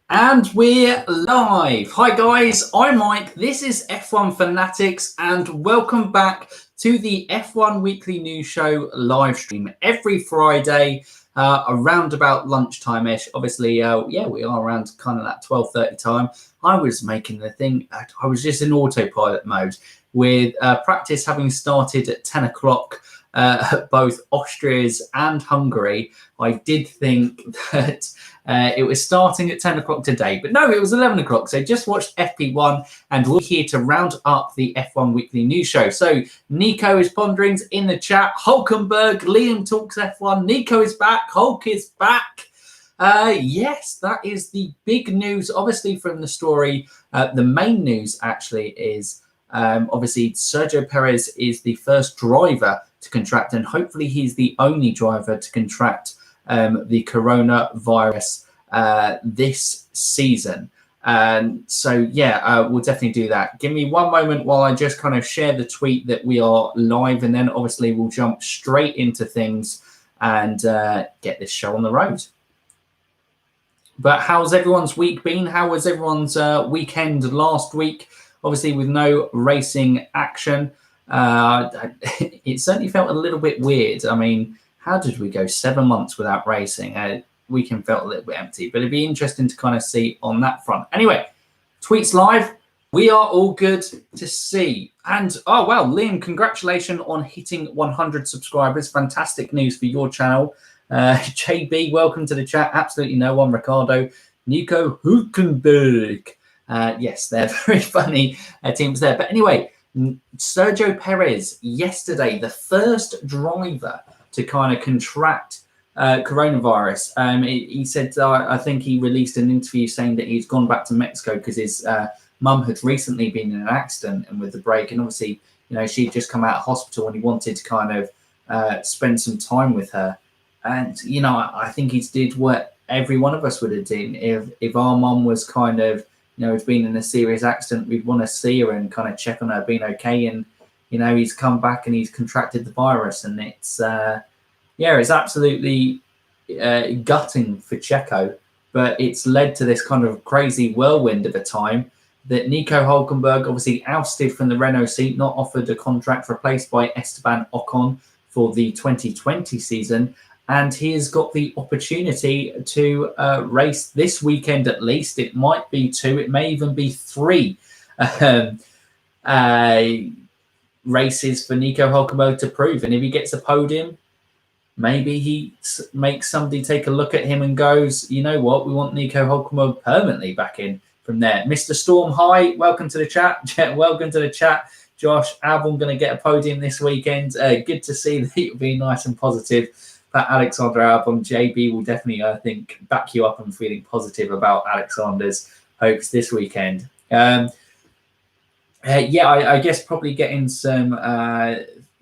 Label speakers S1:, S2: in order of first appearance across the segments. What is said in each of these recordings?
S1: And we're live. Hi guys, I'm Mike. This is F1 Fanatics and welcome back to the F1 Weekly News Show live stream every Friday around about lunchtime-ish. Obviously, we are around kind of that 12:30 time. I was making the thing, I was just in autopilot mode with practice having started at 10 o'clock. Both Austria's and Hungary. I did think that it was starting at 10 o'clock today, but no, it was 11 o'clock. So just watched FP1 and we're here to round up the F1 Weekly News Show. So Nico is ponderings in the chat. Hulkenberg, Liam talks F1. Nico is back. Hulk is back. Yes, that is the big news, obviously, from the story. The main news actually is obviously Sergio Perez is the first driver to contract, and hopefully he's the only driver to contract the coronavirus this season. So we'll definitely do that. Give me one moment while I just kind of share the tweet that we are live, and then obviously we'll jump straight into things and get this show on the road. But how's everyone's week been? How was everyone's weekend last week? Obviously with no racing action. It certainly felt a little bit weird. I mean, how did we go 7 months without racing? Weekend felt a little bit empty, but it'd be interesting to kind of see on that front. Anyway, tweets live. We are all good to see. And, oh, well, Liam, congratulations on hitting 100 subscribers. Fantastic news for your channel. JB, welcome to the chat. Absolutely no one. Ricardo, Nico, Hulkenberg. Yes, they're very funny teams there. But anyway, Sergio Perez yesterday, the first driver to kind of contract coronavirus. He said, I think he released an interview saying that he's gone back to Mexico because his mum had recently been in an accident and with the break. And obviously, she'd just come out of hospital and he wanted to kind of spend some time with her. And, I think he did what every one of us would have done. If our mum was kind of, has been in a serious accident, we'd want to see her and kind of check on her being okay. And, he's come back and he's contracted the virus. And it's, it's absolutely gutting for Checo. But it's led to this kind of crazy whirlwind of a time that Nico Hulkenberg obviously ousted from the Renault seat, not offered a contract, replaced by Esteban Ocon for the 2020 season. And he has got the opportunity to race this weekend at least. It might be 2, it may even be 3 races for Nico Hulkenberg to prove. And if he gets a podium, maybe he makes somebody take a look at him and goes, you know what, we want Nico Hulkenberg permanently back in from there. Mr. Storm, hi, welcome to the chat. Welcome to the chat. Josh, Albon going to get a podium this weekend. Good to see that you'll be nice and positive. Alexander Albon, JB will definitely, I think, back you up. I'm feeling positive about Alexander's hopes this weekend. I guess probably getting some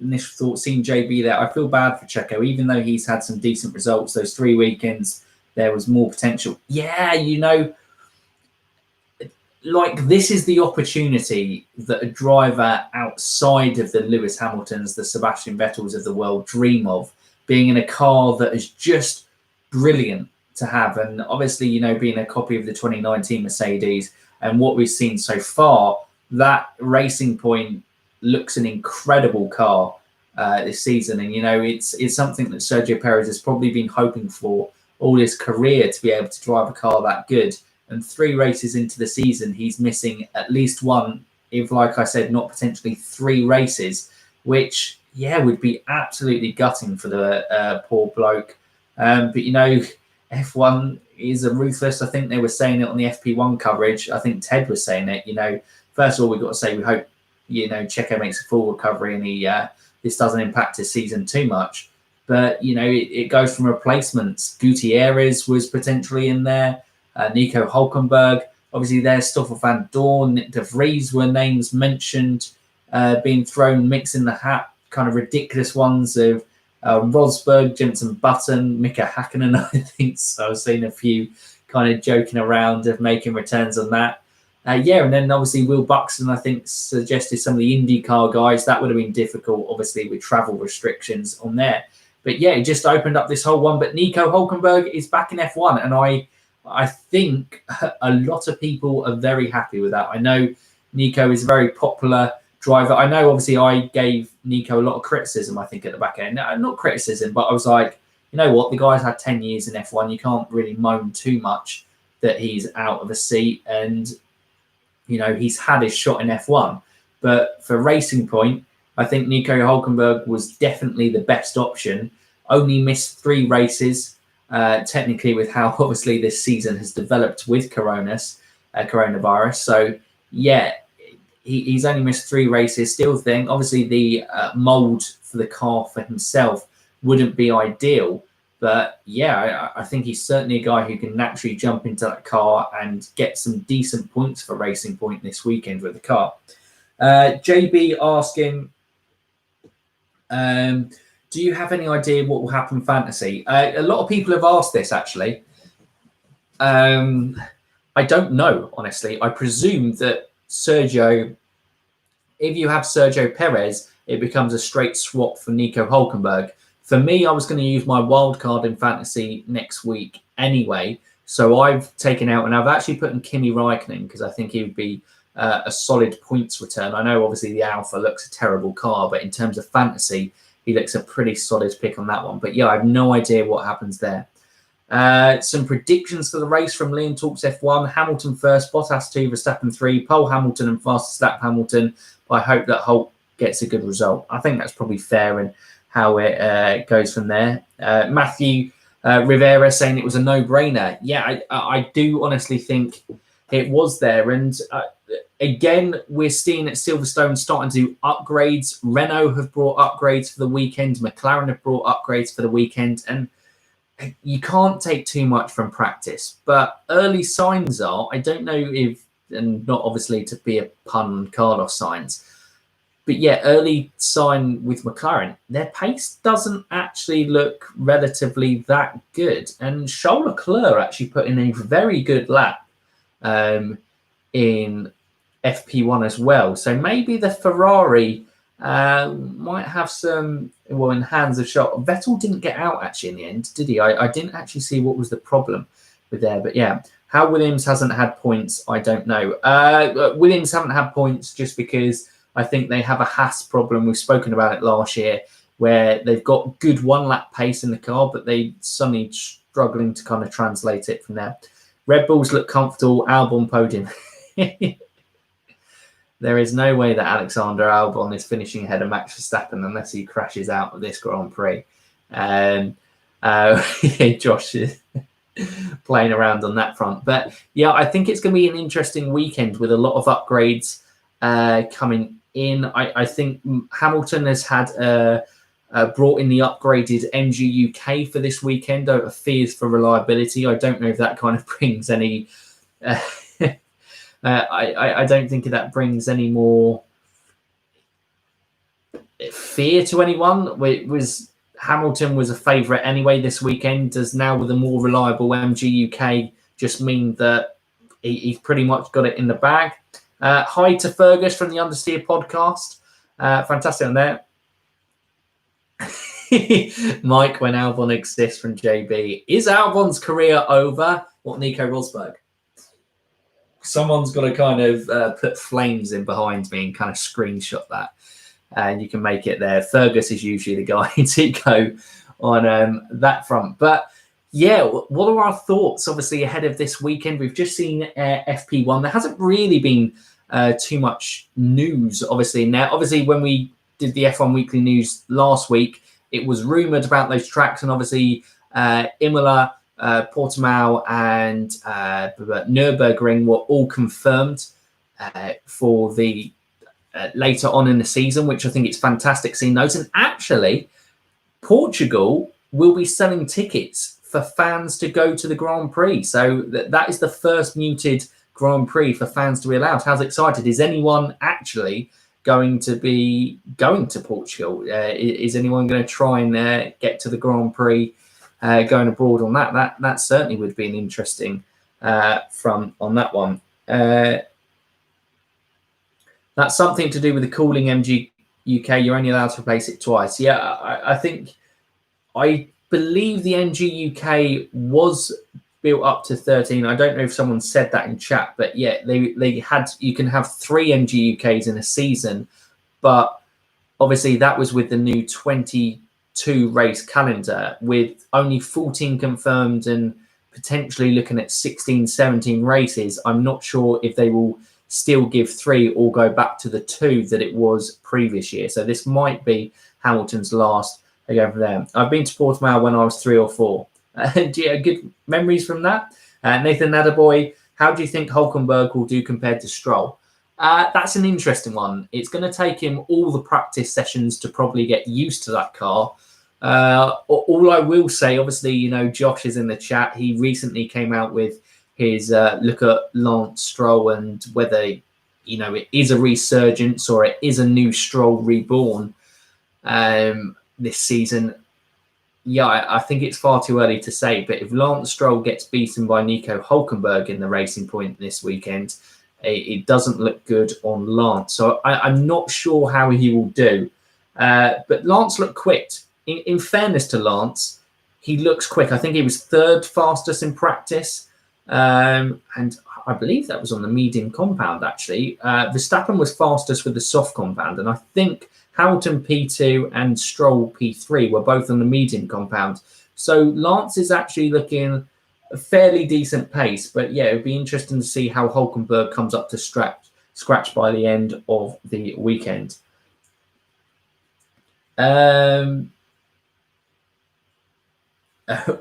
S1: initial thoughts seeing JB there. I feel bad for Checo, even though he's had some decent results. Those 3 weekends, there was more potential. Yeah, this is the opportunity that a driver outside of the Lewis Hamiltons, the Sebastian Vettels of the world dream of. Being in a car that is just brilliant to have. And obviously, being a copy of the 2019 Mercedes and what we've seen so far, that Racing Point looks an incredible car this season. And, it's something that Sergio Perez has probably been hoping for all his career, to be able to drive a car that good. And 3 races into the season, he's missing at least 1, if, like I said, not potentially 3 races, which... would be absolutely gutting for the poor bloke. But, F1 is a ruthless. I think they were saying it on the FP1 coverage. I think Ted was saying it. First of all, we've got to say we hope, Checo makes a full recovery and this doesn't impact his season too much. But, it goes from replacements. Gutierrez was potentially in there. Nico Hulkenberg. Obviously, there's Stoffel van Dorn. Nick de Vries were names mentioned, being thrown, mixing the hat. Kind of ridiculous ones of Rosberg, Jenson Button, Mika Hakkinen, I think. So I've seen a few kind of joking around of making returns on that. And then obviously Will Buxton, I think, suggested some of the IndyCar guys. That would have been difficult, obviously, with travel restrictions on there. But it just opened up this whole one. But Nico Hulkenberg is back in F1, and I think a lot of people are very happy with that. I know Nico is a very popular driver. I know, obviously, I gave Nico a lot of criticism, I think, at the back end. No, not criticism, but I was like, you know what? The guy's had 10 years in F1. You can't really moan too much that he's out of a seat. And, you know, he's had his shot in F1. But for Racing Point, I think Nico Hulkenberg was definitely the best option. Only missed 3 races, technically, with how obviously this season has developed with coronavirus. So, yeah, he's only missed 3 races. Still think, obviously, the mould for the car for himself wouldn't be ideal. But, yeah, I think he's certainly a guy who can naturally jump into that car and get some decent points for Racing Point this weekend with the car. JB asking, do you have any idea what will happen fantasy? A lot of people have asked this, actually. I don't know, honestly. I presume that Sergio, if you have Sergio Perez, it becomes a straight swap for Nico Hulkenberg. For me, I was going to use my wild card in fantasy next week anyway. So I've taken out, and I've actually put in Kimi Räikkönen because I think he would be a solid points return. I know, obviously, the Alpha looks a terrible car, but in terms of fantasy, he looks a pretty solid pick on that one. But yeah, I have no idea what happens there. Some predictions for the race from Liam Talks F1. Hamilton first, Bottas 2, Verstappen 3, pole Hamilton and fastest lap Hamilton. But I hope that Hulk gets a good result. I think that's probably fair in how it goes from there. Matthew Rivera saying it was a no-brainer. Yeah, I do honestly think it was there. And again, we're seeing at Silverstone starting to do upgrades. Renault have brought upgrades for the weekend. McLaren have brought upgrades for the weekend. And you can't take too much from practice. But early signs are, I don't know if, and not obviously to be a pun on Carlos Sainz, but yeah, early sign with McLaren, their pace doesn't actually look relatively that good. And Charles Leclerc actually put in a very good lap in FP1 as well. So maybe the Ferrari might have some, well, in hands of shot. Vettel didn't get out actually in the end, did he? I didn't actually see what was the problem with there. But yeah, how Williams hasn't had points, I don't know. Williams haven't had points just because I think they have a Haas problem. We've spoken about it last year, where they've got good one-lap pace in the car, but they suddenly struggling to kind of translate it from there. Red Bulls look comfortable. Albon podium. There is no way that Alexander Albon is finishing ahead of Max Verstappen unless he crashes out of this Grand Prix. Josh is playing around on that front. But yeah, I think it's going to be an interesting weekend with a lot of upgrades coming in. I think Hamilton has had brought in the upgraded MG UK for this weekend over fears for reliability. I don't know if that kind of brings any... I don't think that brings any more fear to anyone. Hamilton was a favourite anyway this weekend. Does now with a more reliable MG UK just mean that he's pretty much got it in the bag? Hi to Fergus from the Understeer podcast. Fantastic on there. Mike, when Albon exists from JB. Is Albon's career over? What, Nico Rosberg? Someone's got to kind of put flames in behind me and kind of screenshot that. And you can make it there. Fergus is usually the guy to go on that front. But yeah, what are our thoughts, obviously, ahead of this weekend? We've just seen FP1. There hasn't really been too much news, obviously. Now, obviously, when we did the F1 Weekly News last week, it was rumoured about those tracks. And obviously, Imola, Portimao and Nürburgring were all confirmed for the later on in the season, which I think it's fantastic seeing those. And actually, Portugal will be selling tickets for fans to go to the Grand Prix. So that is the first muted Grand Prix for fans to be allowed. How's excited? Is anyone actually going to be going to Portugal? Is anyone going to try and get to the Grand Prix going abroad on that? That certainly would be an interesting front on that one. That's something to do with the cooling MG UK. You're only allowed to replace it twice. Yeah, I believe the MG UK was built up to 13. I don't know if someone said that in chat, but yeah, they had, you can have 3 MGUKs in a season, but obviously that was with the new 22 race calendar with only 14 confirmed and potentially looking at 16, 17 races. I'm not sure if they will still give 3 or go back to the 2 that it was previous year. So this might be Hamilton's last again for them. I've been to Portimao when I was 3 or 4. Do you have good memories from that? Nathan Nadaboy, how do you think Hulkenberg will do compared to Stroll? That's an interesting one. It's going to take him all the practice sessions to probably get used to that car. All I will say, obviously, you know, Josh is in the chat. He recently came out with his look at Lance Stroll and whether, you know, it is a resurgence or it is a new Stroll reborn this season. Yeah, I think it's far too early to say. But if Lance Stroll gets beaten by Nico Hulkenberg in the Racing Point this weekend, it doesn't look good on Lance. So I'm not sure how he will do. But Lance looked quick. In fairness to Lance, he looks quick. I think he was 3rd fastest in practice. And I believe that was on the medium compound, actually. Verstappen was fastest with the soft compound. And I think Hamilton P2 and Stroll P3 were both on the medium compound. So Lance is actually looking a fairly decent pace. But yeah, it would be interesting to see how Hulkenberg comes up to scratch by the end of the weekend.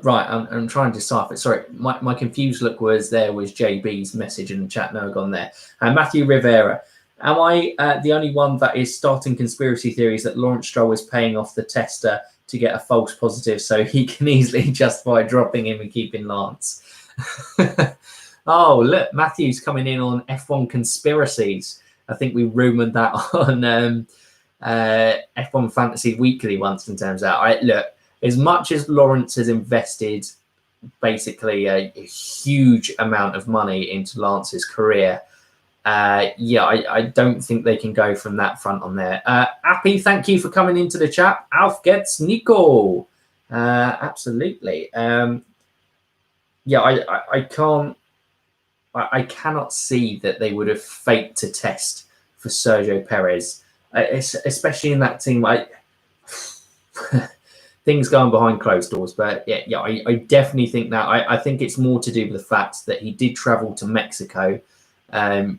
S1: Right, I'm trying to decipher. Sorry, my confused look was JB's message in the chat. No, gone there. Matthew Rivera. Am I the only one that is starting conspiracy theories that Lawrence Stroll is paying off the tester to get a false positive so he can easily justify dropping him and keeping Lance? Oh, look, Matthew's coming in on F1 conspiracies. I think we rumoured that on F1 Fantasy Weekly once in terms of look, as much as Lawrence has invested basically a huge amount of money into Lance's career, yeah, I don't think they can go from that front on there. Appy, thank you for coming into the chat. Alf gets Nico. Absolutely. Yeah, I cannot see that they would have faked a test for Sergio Perez, especially in that team. Things going behind closed doors, but yeah, I definitely think that. I think it's more to do with the fact that he did travel to Mexico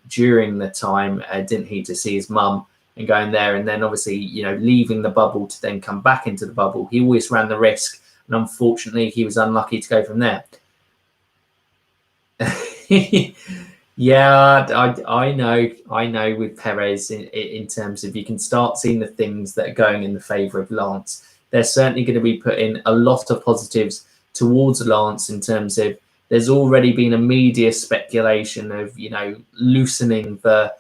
S1: during the time, didn't he, to see his mum and going there, and then obviously, you know, leaving the bubble to then come back into the bubble. He always ran the risk, and unfortunately, he was unlucky to go from there. Yeah, I know with Perez in terms of, you can start seeing the things that are going in the favour of Lance. They're certainly going to be putting a lot of positives towards Lance in terms of, there's already been a media speculation of, you know, loosening the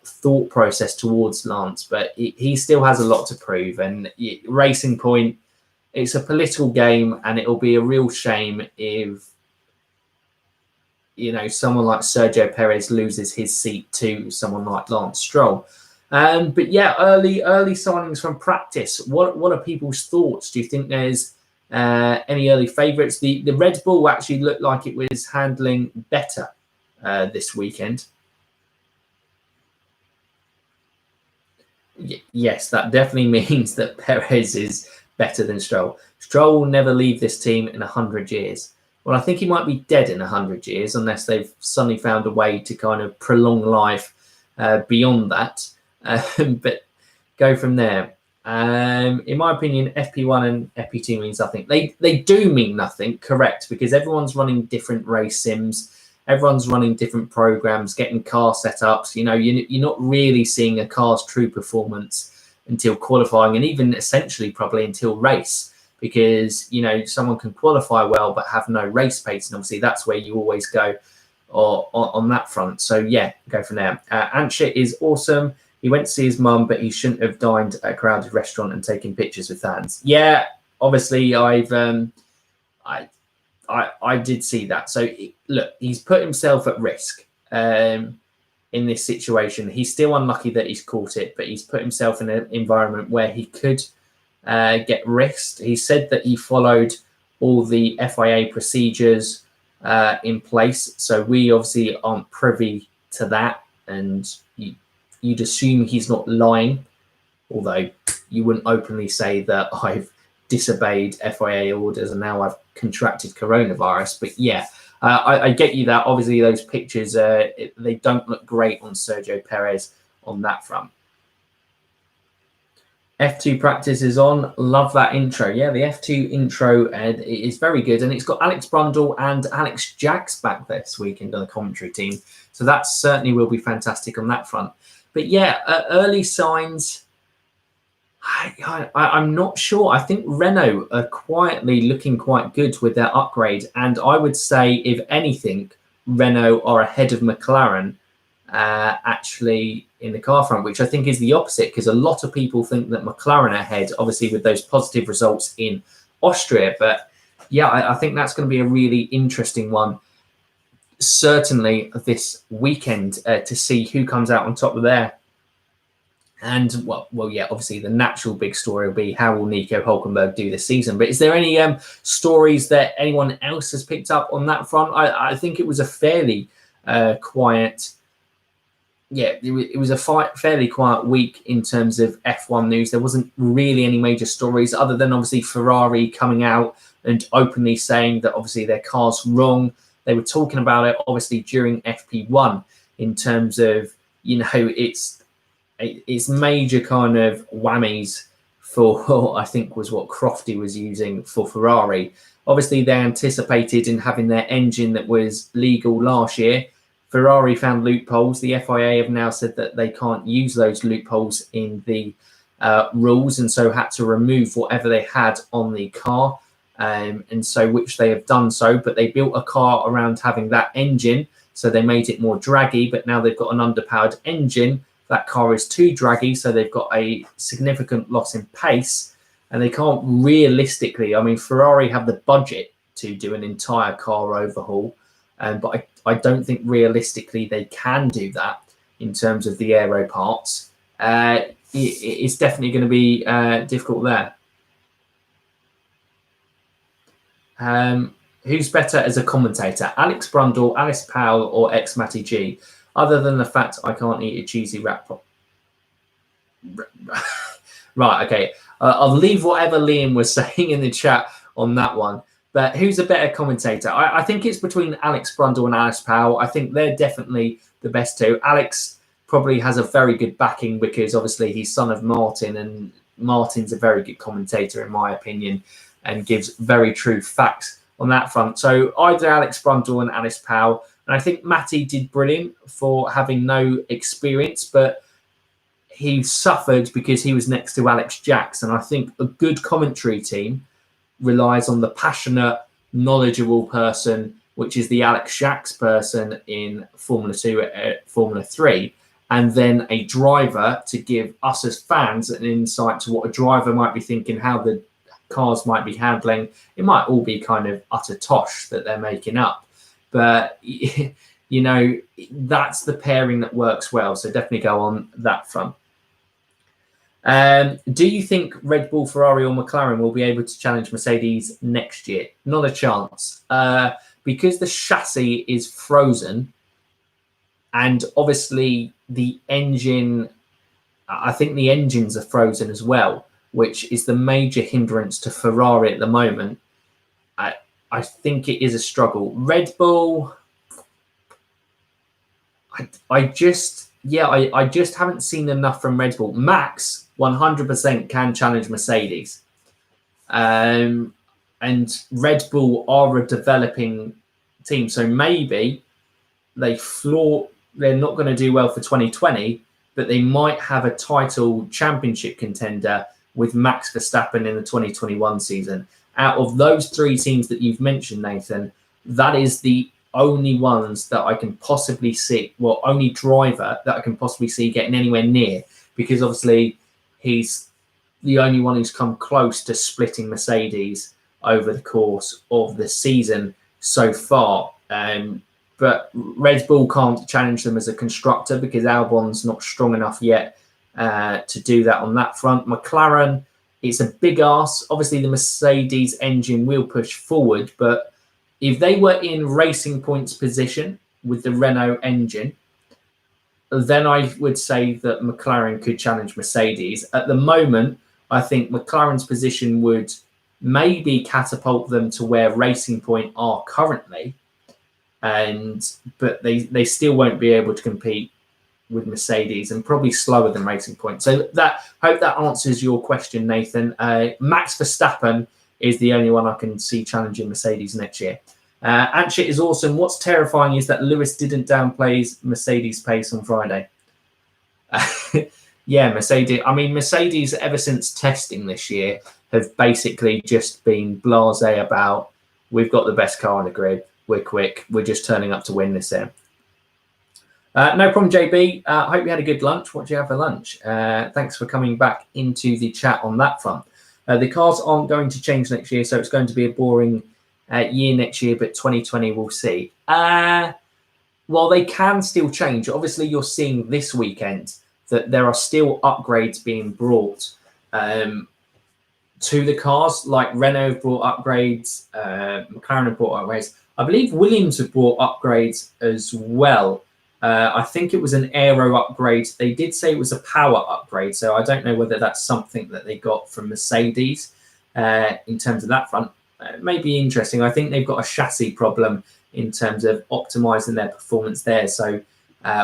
S1: thought process towards Lance, but he still has a lot to prove. And Racing Point, it's a political game, and it'll be a real shame if, you know, someone like Sergio Perez loses his seat to someone like Lance Stroll. But yeah, early signings from practice. What are people's thoughts? Do you think there's any early favourites? The Red Bull actually looked like it was handling better this weekend. Yes, that definitely means that Perez is better than Stroll. Stroll will never leave this team in 100 years. Well, I think he might be dead in 100 years unless they've suddenly found a way to kind of prolong life beyond that. But go from there. In my opinion, FP1 and FP2 means nothing. They do mean nothing, correct, because everyone's running different race sims. Everyone's running different programs, getting car setups. You know, you're not really seeing a car's true performance until qualifying, and even essentially probably until race, because, you know, someone can qualify well but have no race pace, and obviously that's where you always go on that front. So yeah, go from there. Ansha is awesome. He went to see his mum, but he shouldn't have dined at a crowded restaurant and taken pictures with fans. Yeah, obviously I did see that. So look, he's put himself at risk in this situation. He's still unlucky that he's caught it, but he's put himself in an environment where he could get risked. He said that he followed all the FIA procedures in place. So we obviously aren't privy to that, and you'd assume he's not lying, although you wouldn't openly say that I've disobeyed FIA orders and now I've contracted coronavirus. But yeah, I get you that. Obviously, those pictures, they don't look great on Sergio Perez on that front. F2 practice is on. Love that intro. Yeah, the F2 intro is very good. And it's got Alex Brundle and Alex Jacks back this weekend on the commentary team. So that certainly will be fantastic on that front. But yeah, early signs, I'm not sure. I think Renault are quietly looking quite good with their upgrade. And I would say, if anything, Renault are ahead of McLaren actually in the car front, which I think is the opposite, because a lot of people think that McLaren are ahead, obviously with those positive results in Austria. But yeah, I think that's going to be a really interesting one, certainly this weekend, to see who comes out on top of there. And well, yeah, obviously the natural big story will be how will Nico Hulkenberg do this season. But is there any stories that anyone else has picked up on that front? I think it was a fairly quiet. Yeah, it was a fairly quiet week in terms of F1 news. There wasn't really any major stories other than obviously Ferrari coming out and openly saying that obviously their car's wrong. They were talking about it obviously during FP1 in terms of, it's major kind of whammies for, I think was what Crofty was using for Ferrari. Obviously, they anticipated in having their engine that was legal last year. Ferrari found loopholes. The FIA have now said that they can't use those loopholes in the rules, and so had to remove whatever they had on the car, and so which they have done so. But they built a car around having that engine, so they made it more draggy. But now they've got an underpowered engine. That car is too draggy, so they've got a significant loss in pace, and they can't realistically. I mean, Ferrari have the budget to do an entire car overhaul, but I don't think realistically they can do that in terms of the aero parts. It's definitely going to be difficult there. Who's better as a commentator, Alex Brundle, Alice Powell, or ex-Matty G? Other than the fact I can't eat a cheesy wrap. Right, okay. I'll leave whatever Liam was saying in the chat on that one. But who's a better commentator? I think it's between Alex Brundle and Alice Powell. I think they're definitely the best two. Alex probably has a very good backing because obviously he's son of Martin, and Martin's a very good commentator in my opinion and gives very true facts on that front. So either Alex Brundle and Alice Powell. And I think Matty did brilliant for having no experience, but he suffered because he was next to Alex Jacks. And I think a good commentary team relies on the passionate, knowledgeable person, which is the Alex Jacks person in Formula 2, Formula 3, and then a driver to give us as fans an insight to what a driver might be thinking, how the cars might be handling. It might all be kind of utter tosh that they're making up. But, that's the pairing that works well. So definitely go on that front. Do you think Red Bull, Ferrari or McLaren will be able to challenge Mercedes next year? Not a chance. Because the chassis is frozen and obviously the engine, I think the engines are frozen as well, which is the major hindrance to Ferrari at the moment. I think it is a struggle. Red Bull, I just haven't seen enough from Red Bull. Max 100% can challenge Mercedes. And Red Bull are a developing team. So maybe they're not going to do well for 2020, but they might have a title championship contender with Max Verstappen in the 2021 season. Out of those three teams that you've mentioned, Nathan, that is the only ones that I can possibly see, only driver that I can possibly see getting anywhere near, because obviously he's the only one who's come close to splitting Mercedes over the course of the season so far. But Red Bull can't challenge them as a constructor because Albon's not strong enough yet to do that on that front. McLaren, it's a big ask. Obviously, the Mercedes engine will push forward, but if they were in Racing Point's position with the Renault engine, then I would say that McLaren could challenge Mercedes. At the moment, I think McLaren's position would maybe catapult them to where Racing Point are currently, but they still won't be able to compete with Mercedes, and probably slower than Racing Point. So hope that answers your question, Nathan. Max Verstappen is the only one I can see challenging Mercedes next year. Anchit is awesome. What's terrifying is that Lewis didn't downplay Mercedes' pace on Friday. Yeah, Mercedes. I mean, Mercedes, ever since testing this year, have basically just been blasé about, we've got the best car on the grid, we're quick, we're just turning up to win this here. No problem, JB. I hope you had a good lunch. What did you have for lunch? Thanks for coming back into the chat on that front. The cars aren't going to change next year, so it's going to be a boring year next year, but 2020 we'll see. Well, they can still change. Obviously, you're seeing this weekend that there are still upgrades being brought to the cars, like Renault have brought upgrades, McLaren have brought upgrades. I believe Williams have brought upgrades as well. I think it was an aero upgrade. They did say it was a power upgrade, so I don't know whether that's something that they got from Mercedes in terms of that front. It may be interesting. I think they've got a chassis problem in terms of optimizing their performance there. So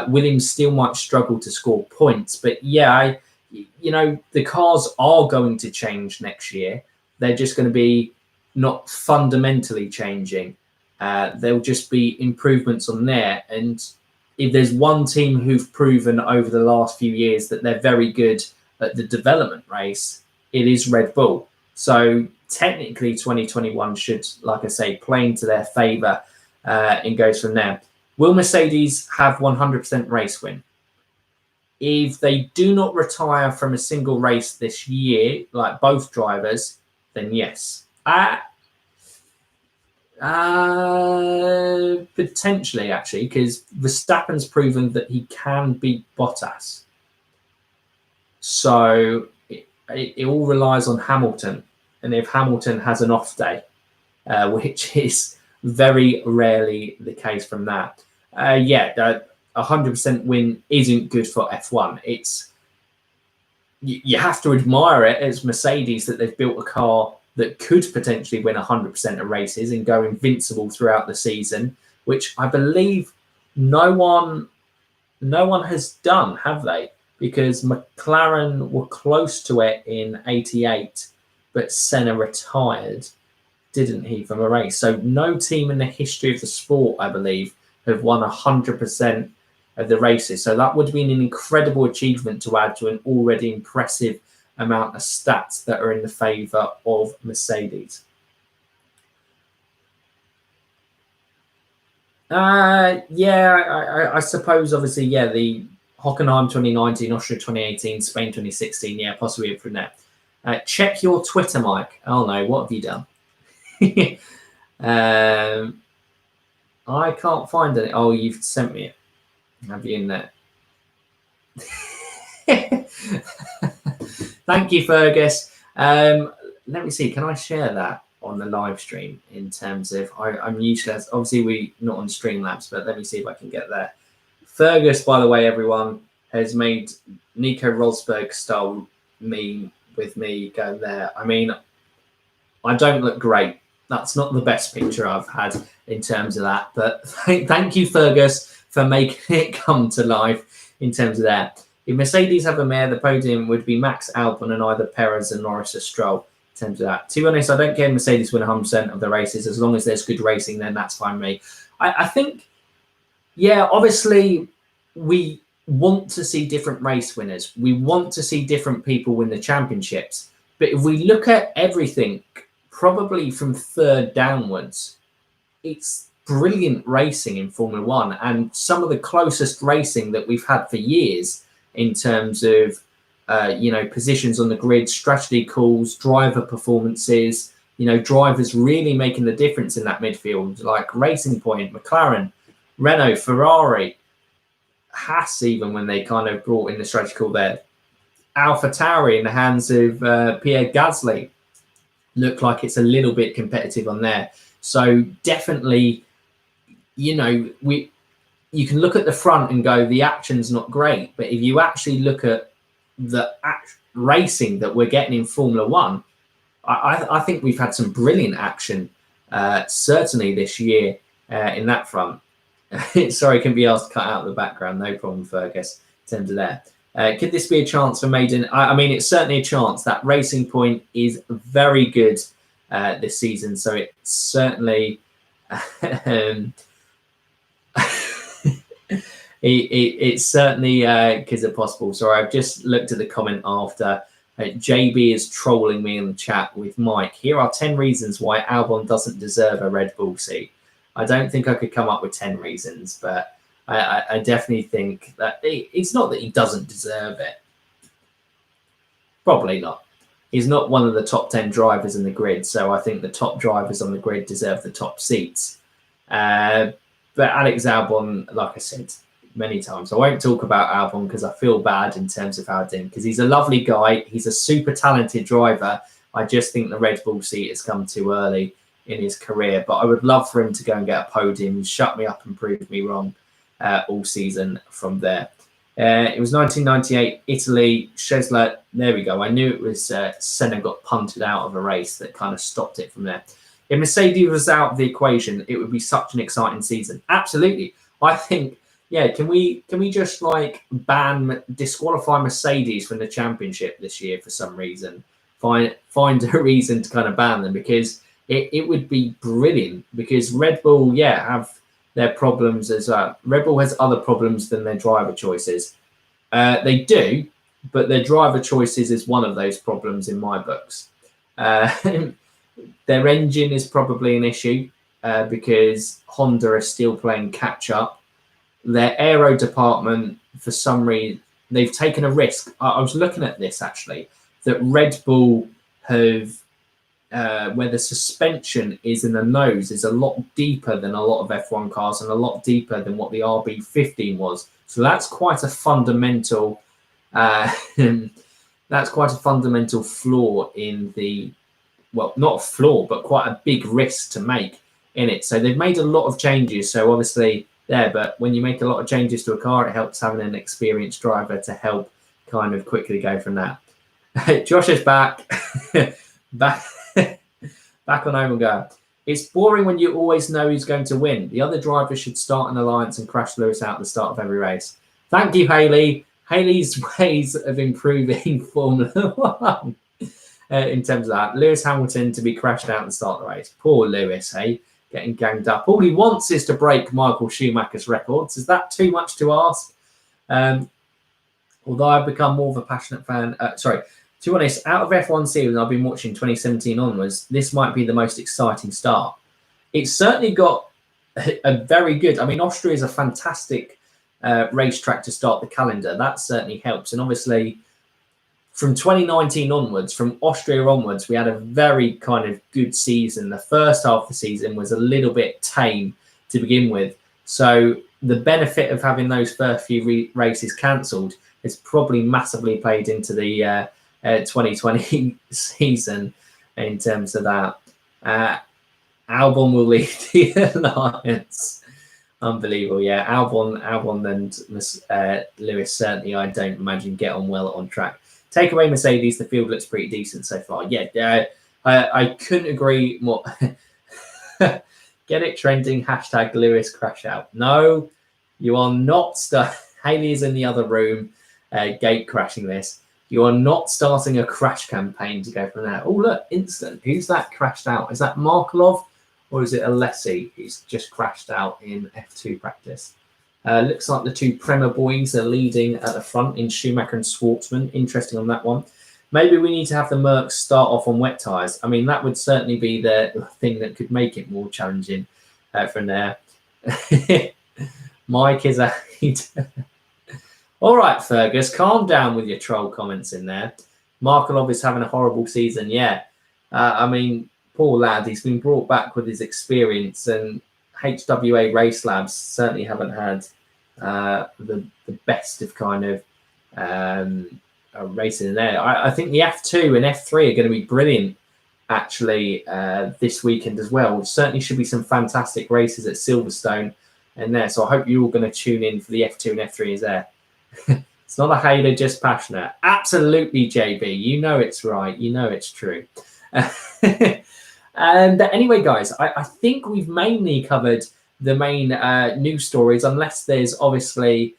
S1: Williams still might struggle to score points. But yeah, the cars are going to change next year. They're just going to be not fundamentally changing. There'll just be improvements on there. And if there's one team who've proven over the last few years that they're very good at the development race, it is Red Bull. So technically 2021 should, like I say, play into their favour and goes from there. Will Mercedes have 100% race win? If they do not retire from a single race this year, like both drivers, then yes. Potentially, actually, because Verstappen's proven that he can beat Bottas. So it all relies on Hamilton. And if Hamilton has an off day, which is very rarely the case from that, 100% win isn't good for F1. You have to admire it as Mercedes that they've built a car that could potentially win 100% of races and go invincible throughout the season, which I believe no one has done, have they? Because McLaren were close to it in '88, but Senna retired, didn't he, from a race? So no team in the history of the sport, I believe, have won 100% of the races. So that would have been an incredible achievement to add to an already impressive amount of stats that are in the favour of Mercedes. I suppose, obviously, the Hockenheim 2019, Austria 2018, Spain 2016, possibly from there. Check your Twitter, Mike. Oh no, what have you done? I can't find it. Oh, you've sent me it. Have you in there? Thank you, Fergus. Let me see. Can I share that on the live stream in terms of I'm useless. Obviously, we're not on Streamlabs, but let me see if I can get there. Fergus, by the way, everyone, has made Nico Rosberg style meme with me going there. I mean, I don't look great. That's not the best picture I've had in terms of that. But thank you, Fergus, for making it come to life in terms of that. If Mercedes have a mare, the podium would be Max, Albon, and either Perez and Norris or Stroll. In terms of that, to be honest, I don't care if Mercedes win 100% of the races. As long as there's good racing, then that's fine with me. I think, obviously, we want to see different race winners. We want to see different people win the championships. But if we look at everything, probably from third downwards, it's brilliant racing in Formula One, and some of the closest racing that we've had for years in terms of positions on the grid, strategy calls, driver performances, drivers really making the difference in that midfield, like Racing Point, McLaren, Renault, Ferrari, Haas, even when they kind of brought in the strategy call there. AlphaTauri in the hands of Pierre Gasly look like it's a little bit competitive on there. So definitely, you can look at the front and go, the action's not great. But if you actually look at the racing that we're getting in Formula One, I think we've had some brilliant action, certainly this year in that front. Sorry, can be asked to cut out the background. No problem, Fergus. In terms of that. Could this be a chance for Maiden? I mean, it's certainly a chance. That Racing Point is very good this season. So it's certainly... it's certainly because it's possible. Sorry, I've just looked at the comment after. JB is trolling me in the chat with Mike. Here are 10 reasons why Albon doesn't deserve a Red Bull seat. I don't think I could come up with 10 reasons, but I definitely think that it's not that he doesn't deserve it. Probably not. He's not one of the top 10 drivers in the grid, so I think the top drivers on the grid deserve the top seats. But Alex Albon, like I said many times, I won't talk about Albon because I feel bad in terms of how I did, because he's a lovely guy. He's a super talented driver. I just think the Red Bull seat has come too early in his career. But I would love for him to go and get a podium, shut me up and prove me wrong all season from there. It was 1998, Italy, Schesler. There we go. I knew it was Senna got punted out of a race that kind of stopped it from there. If Mercedes was out of the equation, it would be such an exciting season. Absolutely. I think, yeah, can we just like disqualify Mercedes from the championship this year for some reason? Find a reason to kind of ban them, because it would be brilliant, because Red Bull, have their problems as well. Red Bull has other problems than their driver choices. They do, but their driver choices is one of those problems in my books. Their engine is probably an issue because Honda are still playing catch up. Their aero department, for some reason, they've taken a risk. I was looking at this actually, that Red Bull have, where the suspension is in the nose, is a lot deeper than a lot of F1 cars and a lot deeper than what the RB15 was. So that's quite a fundamental, flaw in the, well, not a flaw, but quite a big risk to make in it. So they've made a lot of changes. So obviously there, but when you make a lot of changes to a car, it helps having an experienced driver to help kind of quickly go from that. Josh is back. back on home and go. It's boring when you always know who's going to win. The other drivers should start an alliance and crash Lewis out at the start of every race. Thank you, Haley. Haley's ways of improving Formula One. In terms of that, Lewis Hamilton to be crashed out and start the race. Poor Lewis, hey, getting ganged up. All he wants is to break Michael Schumacher's records. Is that too much to ask? Although I've become more of a passionate fan. To be honest, out of F1 series I've been watching 2017 onwards, this might be the most exciting start. It's certainly got a very good. I mean, Austria is a fantastic racetrack to start the calendar. That certainly helps, and obviously, from 2019 onwards, from Austria onwards, we had a very kind of good season. The first half of the season was a little bit tame to begin with. So the benefit of having those first few races cancelled has probably massively played into the 2020 season in terms of that. Albon will lead the alliance. Unbelievable, yeah. Albon and Lewis certainly, I don't imagine, get on well on track. Take away Mercedes, the field looks pretty decent so far. Yeah, I couldn't agree more. Get it trending, hashtag Lewis crash out. No, you are not. Haley is in the other room, gate crashing this. You are not starting a crash campaign to go from there. Oh, look, instant. Who's that crashed out? Is that Markelov or is it Alessi who's just crashed out in F2 practice? Looks like the two Prema boys are leading at the front in Schumacher and Schwartzman. Interesting on that one. Maybe we need to have the Mercs start off on wet tyres. I mean, that would certainly be the thing that could make it more challenging from there. Mike is a hater. All right, Fergus, calm down with your troll comments in there. Markelov is having a horrible season. Yeah. I mean, poor lad, he's been brought back with his experience, and HWA Race Labs certainly haven't had the best of kind of racing in there. I think the F2 and F3 are going to be brilliant actually this weekend as well. Certainly should be some fantastic races at Silverstone and there. So I hope you're all going to tune in for the F2 and F3 is there. It's not a hater, just passionate. Absolutely, JB. You know it's right. You know it's true. And anyway, guys, I think we've mainly covered the main news stories, unless there's obviously...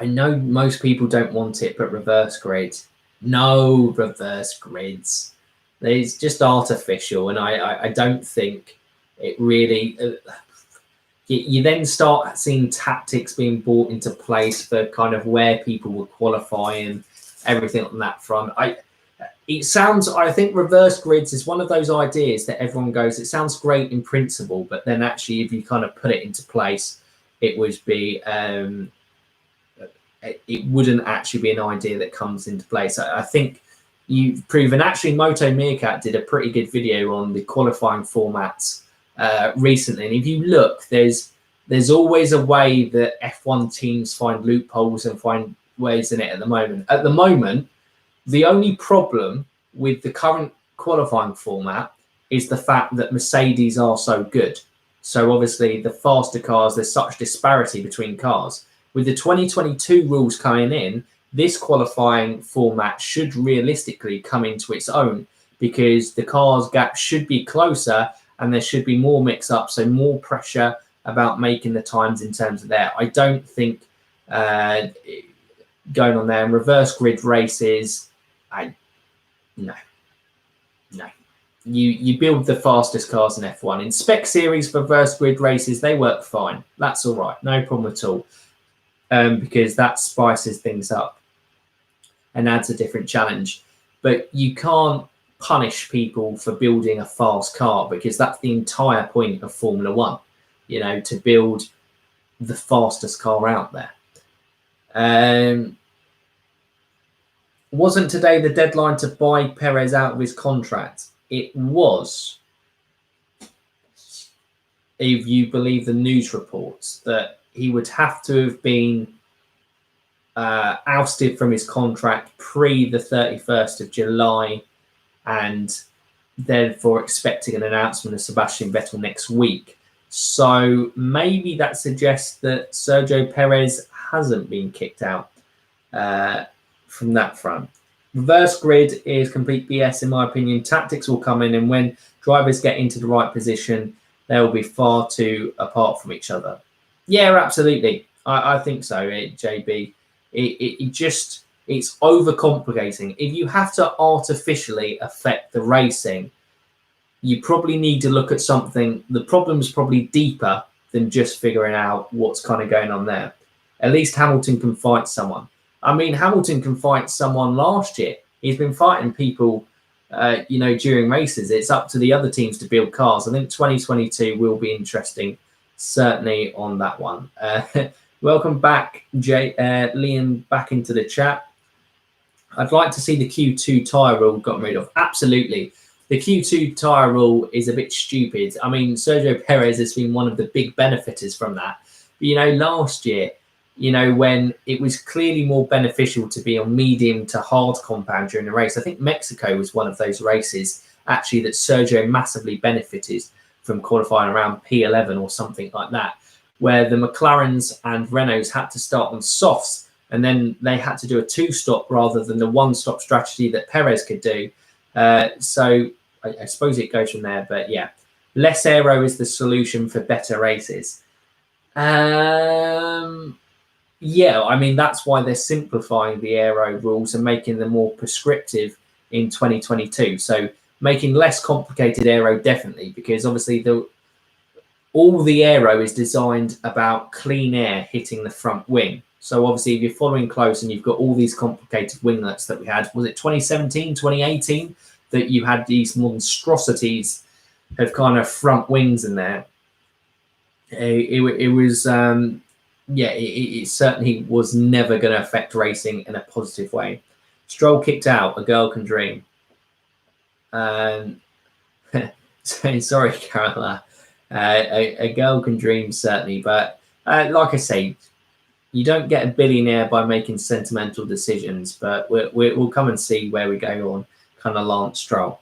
S1: I know most people don't want it, but reverse grids. No reverse grids. It's just artificial, and I don't think it really... you then start seeing tactics being brought into place for kind of where people will qualify and everything on that front. I think reverse grids is one of those ideas that everyone goes, it sounds great in principle, but then actually if you kind of put it into place, it would be... it wouldn't actually be an idea that comes into place. I think you've proven... Actually, Moto Meerkat did a pretty good video on the qualifying formats recently. And if you look, there's always a way that F1 teams find loopholes and find ways in it at the moment. At the moment, the only problem with the current qualifying format is the fact that Mercedes are so good. So obviously, the faster cars, there's such disparity between cars. With the 2022 rules coming in, this qualifying format should realistically come into its own because the cars' gap should be closer and there should be more mix-up, so more pressure about making the times in terms of there. I don't think going on there and reverse grid races, no. You build the fastest cars in F1. In spec series reverse grid races, they work fine. That's all right, no problem at all. Because that spices things up and adds a different challenge. But you can't punish people for building a fast car because that's the entire point of Formula One, to build the fastest car out there. Wasn't today the deadline to buy Perez out of his contract? It was, if you believe the news reports, that he would have to have been ousted from his contract pre the 31st of July and therefore expecting an announcement of Sebastian Vettel next week. So maybe that suggests that Sergio Perez hasn't been kicked out from that front. Reverse grid is complete BS in my opinion. Tactics will come in and when drivers get into the right position, they'll be far too apart from each other. Yeah, absolutely. I think so, JB. It's overcomplicating. If you have to artificially affect the racing, you probably need to look at something. The problem's probably deeper than just figuring out what's kind of going on there. At least Hamilton can fight someone. I mean, Hamilton can fight someone last year. He's been fighting people, during races. It's up to the other teams to build cars. I think 2022 will be interesting. Certainly on that one. Welcome back, Liam, back into the chat. I'd like to see the Q2 tyre rule gotten rid of. Absolutely. The Q2 tyre rule is a bit stupid. I mean, Sergio Perez has been one of the big benefiters from that. But, last year, when it was clearly more beneficial to be on medium to hard compound during the race. I think Mexico was one of those races, actually, that Sergio massively benefited from qualifying around P11 or something like that, where the McLarens and Renaults had to start on softs and then they had to do a two-stop rather than the one-stop strategy that Perez could do. So I suppose it goes from there, but yeah, less aero is the solution for better races. Yeah, I mean, that's why they're simplifying the aero rules and making them more prescriptive in 2022. So making less complicated aero, definitely, because obviously all the aero is designed about clean air hitting the front wing. So obviously, if you're following close and you've got all these complicated winglets that we had, was it 2017, 2018, that you had these monstrosities of kind of front wings in there? It was... it certainly was never going to affect racing in a positive way. Stroll kicked out. A girl can dream. Sorry, Carola. A girl can dream, certainly. But like I say, you don't get a billionaire by making sentimental decisions. But we'll come and see where we go on. kind of Lance Stroll.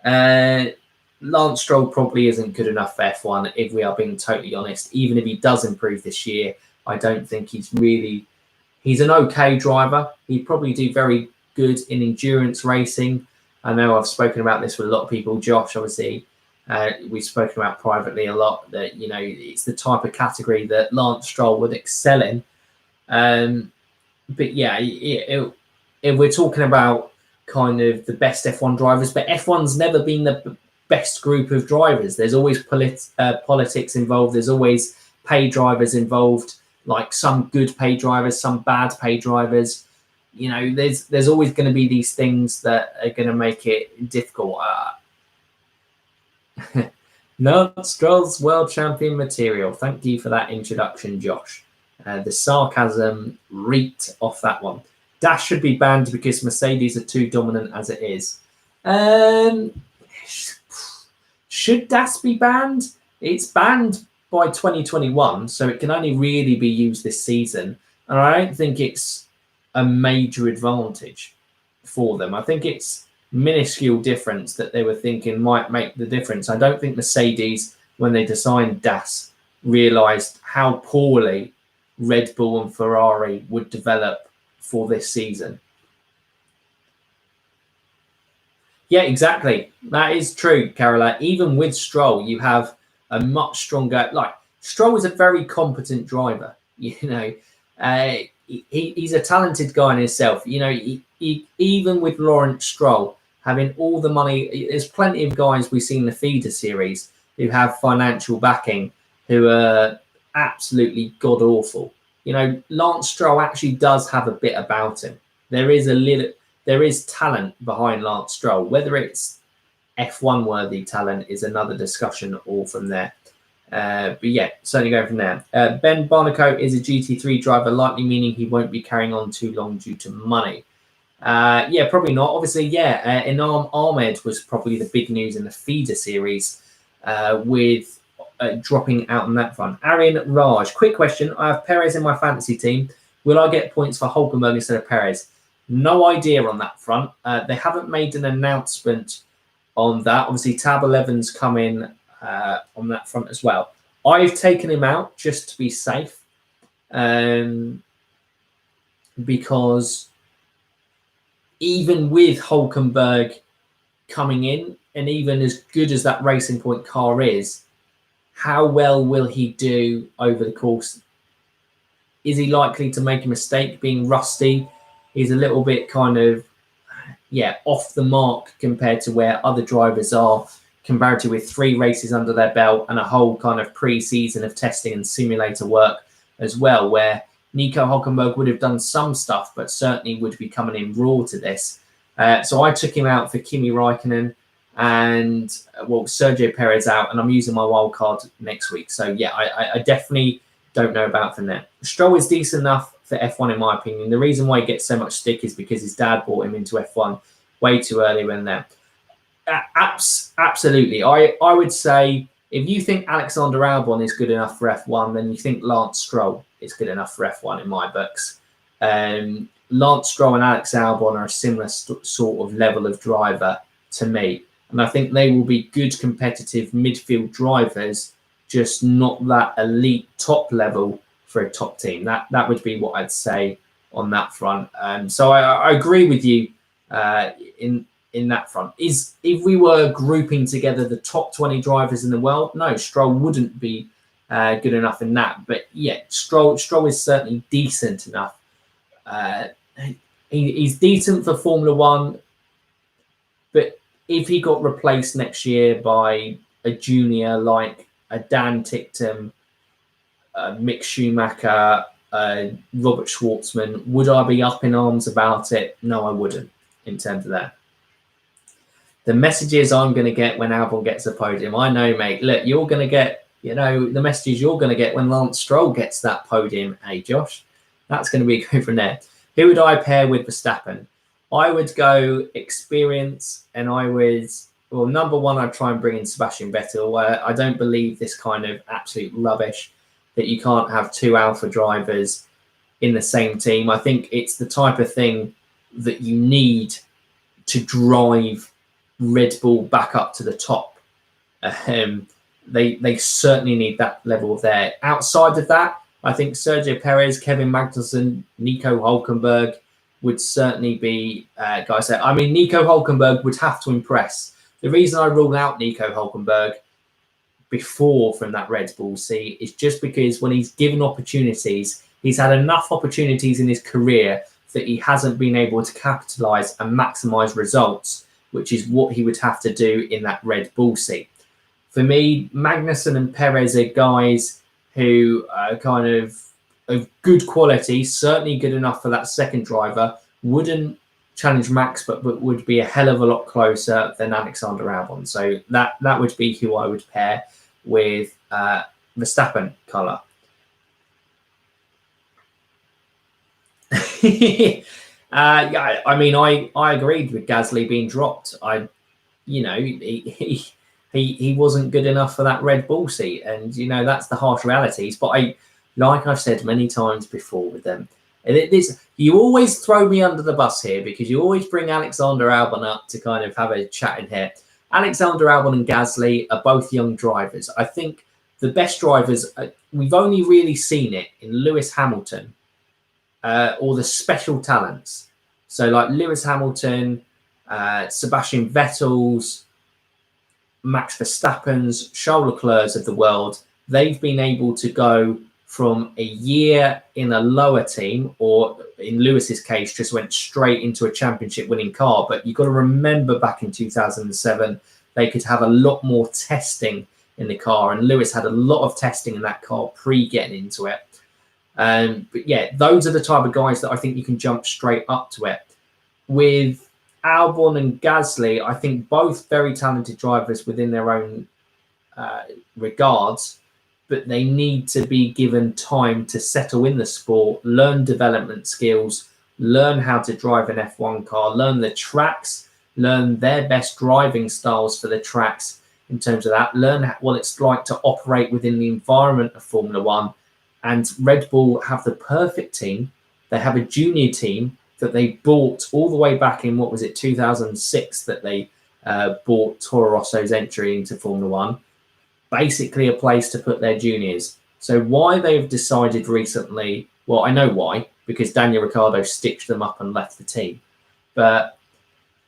S1: Lance Stroll probably isn't good enough for F1 if we are being totally honest. Even if he does improve this year, I don't think he's an okay driver. He'd probably do very good in endurance racing. I know I've spoken about this with a lot of people. Josh, obviously, we've spoken about privately a lot that, you know, it's the type of category that Lance Stroll would excel in. But yeah, if we're talking about kind of the best F1 drivers, but F1's never been the best group of drivers. There's always politics involved. There's always paid drivers involved, like some good paid drivers, some bad paid drivers. You know, there's always going to be these things that are going to make it difficult. No, Stroll's world champion material. Thank you for that introduction, Josh. The sarcasm reeked off that one. Dash should be banned because Mercedes are too dominant as it is. Should DAS be banned? It's banned by 2021, so it can only really be used this season. And I don't think it's a major advantage for them. I think it's minuscule difference that they were thinking might make the difference. I don't think Mercedes, when they designed DAS, realised how poorly Red Bull and Ferrari would develop for this season. Yeah, exactly. That is true, Carola. Even with Stroll, you have a much stronger... Like, Stroll is a very competent driver. You know, he's a talented guy in himself. You know, even with Lawrence Stroll having all the money, there's plenty of guys we see in the feeder series who have financial backing who are absolutely god-awful. You know, Lance Stroll actually does have a bit about him. There is talent behind Lance Stroll. Whether it's F1 worthy talent is another discussion all from there. But yeah, certainly going from there. Ben Barnacote is a GT3 driver, likely meaning he won't be carrying on too long due to money. Yeah, probably not. Obviously, yeah, Inam Ahmed was probably the big news in the feeder series with dropping out on that front. Arian Raj, quick question. I have Perez in my fantasy team. Will I get points for Hulkenberg instead of Perez? No idea on that front. They haven't made an announcement on that. Obviously, Tab 11's come in on that front as well. I've taken him out just to be safe because even with Hulkenberg coming in, and even as good as that Racing Point car is, how well will he do over the course? Is he likely to make a mistake being rusty? He's a little bit kind of, yeah, off the mark compared to where other drivers are, comparatively with 3 races under their belt and a whole kind of pre-season of testing and simulator work as well, where Nico Hulkenberg would have done some stuff, but certainly would be coming in raw to this. So I took him out for Kimi Raikkonen and, well, Sergio Perez out, and I'm using my wild card next week. So, yeah, I definitely don't know about from there. Stroll is decent enough for F1, in my opinion. The reason why he gets so much stick is because his dad brought him into F1 way too early when there. Absolutely. I would say if you think Alexander Albon is good enough for F1, then you think Lance Stroll is good enough for F1 in my books. Lance Stroll and Alex Albon are a similar sort of level of driver to me. And I think they will be good competitive midfield drivers, just not that elite top level for a top team. That would be what I'd say on that front. So I agree with you in that front. If we were grouping together the top 20 drivers in the world, no, Stroll wouldn't be good enough in that. But yeah, Stroll is certainly decent enough. He's decent for Formula One, but if he got replaced next year by a junior like a Dan Ticktum, Mick Schumacher, Robert Schwartzman, would I be up in arms about it? No, I wouldn't in terms of that. The messages I'm going to get when Albon gets a podium. I know, mate. Look, you're going to get, you know, the messages you're going to get when Lance Stroll gets that podium. Hey, Josh, that's going to be good from there. Who would I pair with Verstappen? I would go experience, and I would, well, number one, I'd try and bring in Sebastian Vettel. I don't believe this kind of absolute rubbish that you can't have 2 alpha drivers in the same team. I think it's the type of thing that you need to drive Red Bull back up to the top. They certainly need that level there. Outside of that, I think Sergio Perez, Kevin Magnussen, Nico Hulkenberg would certainly be guys there. I mean, Nico Hulkenberg would have to impress. The reason I rule out Nico Hulkenberg before from that Red Bull seat is just because when he's given opportunities, he's had enough opportunities in his career that he hasn't been able to capitalise and maximise results, which is what he would have to do in that Red Bull seat. For me, Magnussen and Perez are guys who are kind of good quality, certainly good enough for that second driver, wouldn't challenge Max, but would be a hell of a lot closer than Alexander Albon. So that would be who I would pair with Verstappen colour. Yeah, I mean, I agreed with Gasly being dropped. He wasn't good enough for that Red Bull seat, and that's the harsh realities. But like I've said many times before with them, you always throw me under the bus here because you always bring Alexander Albon up to kind of have a chat in here. Alexander Albon and Gasly are both young drivers. I think the best drivers, we've only really seen it in Lewis Hamilton or the special talents. So like Lewis Hamilton, Sebastian Vettel's, Max Verstappen's, Charles Leclerc's of the world, they've been able to go from a year in a lower team, or in Lewis's case, just went straight into a championship winning car. But you've got to remember back in 2007, they could have a lot more testing in the car. And Lewis had a lot of testing in that car pre-getting into it. But yeah, those are the type of guys that I think you can jump straight up to it. With Albon and Gasly, I think both very talented drivers within their own regards, but they need to be given time to settle in the sport, learn development skills, learn how to drive an F1 car, learn the tracks, learn their best driving styles for the tracks in terms of that, learn what it's like to operate within the environment of Formula One. And Red Bull have the perfect team. They have a junior team that they bought all the way back in, 2006, that they bought Toro Rosso's entry into Formula One. Basically a place to put their juniors. So why they've decided recently, well, I know why, because Daniel Ricciardo stitched them up and left the team. But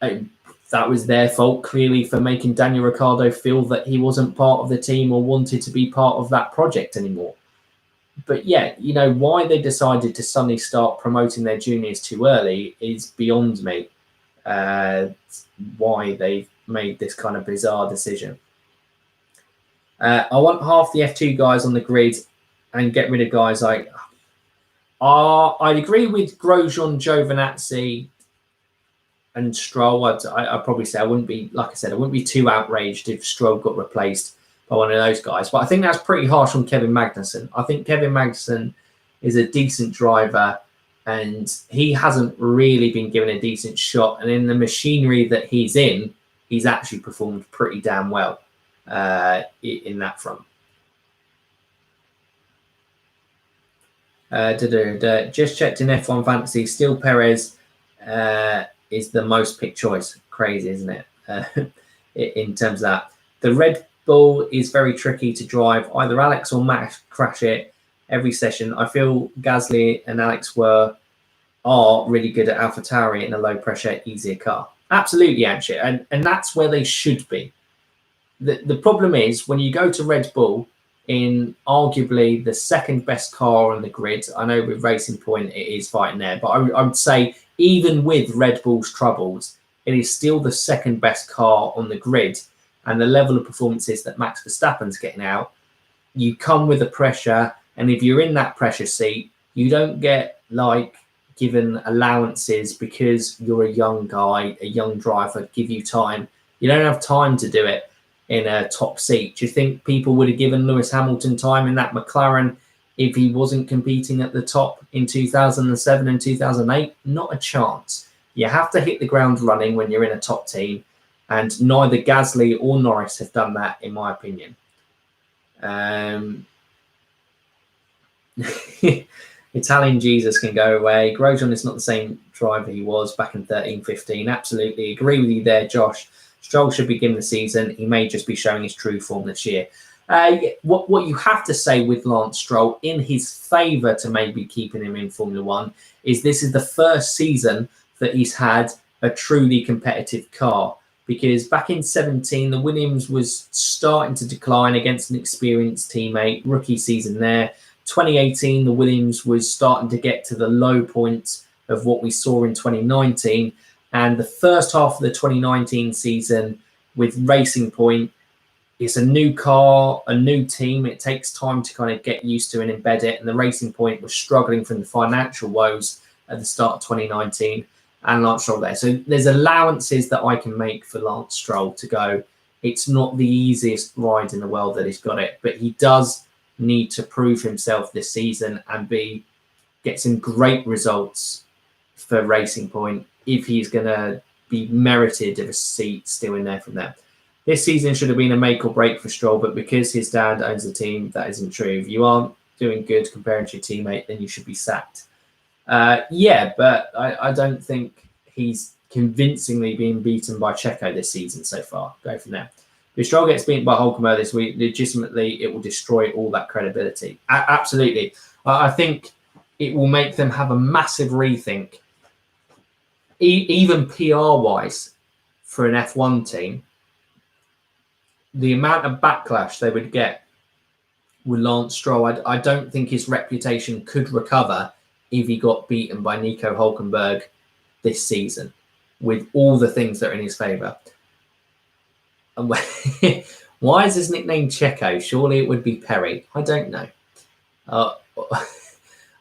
S1: that was their fault, clearly, for making Daniel Ricciardo feel that he wasn't part of the team or wanted to be part of that project anymore. But yeah, why they decided to suddenly start promoting their juniors too early is beyond me. Why they've made this kind of bizarre decision. I want half the F2 guys on the grid and get rid of guys like... I'd agree with Grosjean, Giovinazzi and Stroll. I'd probably say I wouldn't be too outraged if Stroll got replaced by one of those guys. But I think that's pretty harsh on Kevin Magnussen. I think Kevin Magnussen is a decent driver and he hasn't really been given a decent shot. And in the machinery that he's in, he's actually performed pretty damn well in that front. Just checked in F1 Fantasy. Still Perez is the most picked choice. Crazy, isn't it? In terms of that. The Red Bull is very tricky to drive. Either Alex or Max crash it every session. I feel Gasly and Alex are really good at AlphaTauri in a low pressure, easier car. Absolutely, actually. And that's where they should be. The problem is when you go to Red Bull in arguably the second best car on the grid. I know with Racing Point it is fighting there, but I would say even with Red Bull's troubles, it is still the second best car on the grid. And the level of performances that Max Verstappen's getting out, you come with the pressure. And if you're in that pressure seat, you don't get given allowances because you're a young guy, a young driver, give you time. You don't have time to do it in a top seat. Do you think people would have given Lewis Hamilton time in that McLaren if he wasn't competing at the top in 2007 and 2008? Not a chance. You have to hit the ground running when you're in a top team, and neither Gasly or Norris have done that, in my opinion. Italian Jesus can go away. Grosjean is not the same driver he was back in 13-15. Absolutely agree with you there, Josh. Stroll should be given the season. He may just be showing his true form this year. What you have to say with Lance Stroll in his favour to maybe keeping him in Formula One is this is the first season that he's had a truly competitive car. Because back in 17, the Williams was starting to decline against an experienced teammate, rookie season there. 2018, the Williams was starting to get to the low point of what we saw in 2019. And the first half of the 2019 season with Racing Point, it's a new car, a new team. It takes time to kind of get used to and embed it. And the Racing Point was struggling from the financial woes at the start of 2019. And Lance Stroll there. So there's allowances that I can make for Lance Stroll to go. It's not the easiest ride in the world that he's got it, but he does need to prove himself this season and get some great results for Racing Point if he's going to be merited of a seat still in there from there. This season should have been a make or break for Stroll, but because his dad owns the team, that isn't true. If you aren't doing good comparing to your teammate, then you should be sacked. Yeah, but I don't think he's convincingly been beaten by Checo this season so far. Go from there. If Stroll gets beaten by Hulkenberg this week, legitimately, it will destroy all that credibility. Absolutely. I think it will make them have a massive rethink, even PR-wise, for an F1 team. The amount of backlash they would get with Lance Stroll, I don't think his reputation could recover if he got beaten by Nico Hulkenberg this season, with all the things that are in his favour. Why is his nickname Checo? Surely it would be Perry. I don't know.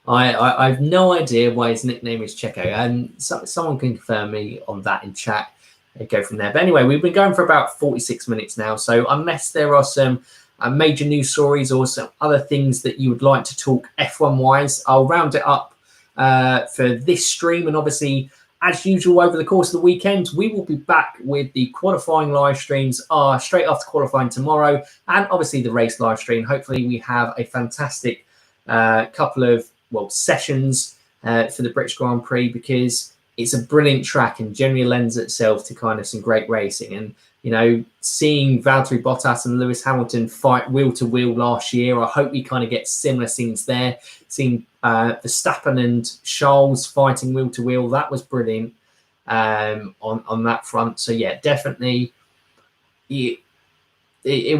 S1: I have no idea why his nickname is Checo. And someone can confirm me on that in chat. Go from there. But anyway, we've been going for about 46 minutes now. So unless there are some major news stories or some other things that you would like to talk F1-wise, I'll round it up for this stream. And obviously, as usual, over the course of the weekend, we will be back with the qualifying live streams straight after qualifying tomorrow, and obviously the race live stream. Hopefully we have a fantastic couple of sessions for the British Grand Prix, because it's a brilliant track and generally lends itself to kind of some great racing. And you know, seeing Valtteri Bottas and Lewis Hamilton fight wheel to wheel last year, I hope we kind of get similar scenes there. Seeing Verstappen and Charles fighting wheel to wheel, that was brilliant on that front. So yeah, definitely, it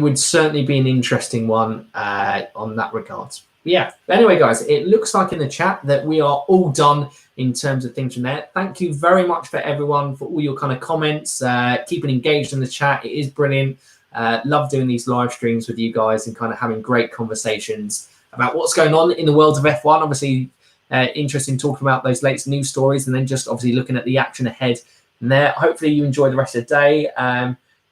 S1: would certainly be an interesting one on that regards. But yeah. Anyway, guys, it looks like in the chat that we are all done in terms of things from there. Thank you very much for everyone for all your kind of comments, keeping engaged in the chat. It is brilliant. Love doing these live streams with you guys and kind of having great conversations about what's going on in the world of F1. Obviously, interesting talking about those latest news stories, and then just obviously looking at the action ahead. And there, hopefully you enjoy the rest of the day.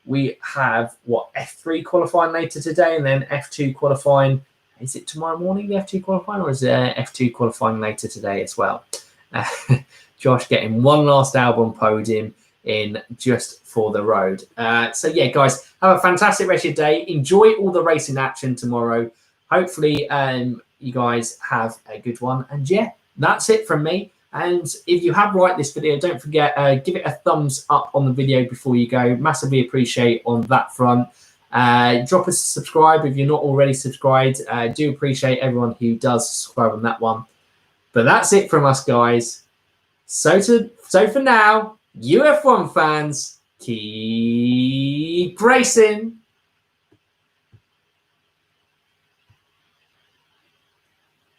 S1: We have F3 qualifying later today, and then F2 qualifying. Is it tomorrow morning, the F2 qualifying, or is it F2 qualifying later today as well? Josh getting one last album podium in just for the road. So yeah, guys, have a fantastic rest of your day. Enjoy all the racing action tomorrow. Hopefully you guys have a good one. And yeah, that's it from me. And if you have liked this video, don't forget, give it a thumbs up on the video before you go. Massively appreciate on that front. Drop us a subscribe if you're not already subscribed. Do appreciate everyone who does subscribe on that one. But that's it from us, guys. So for now, you F1 fans, keep racing.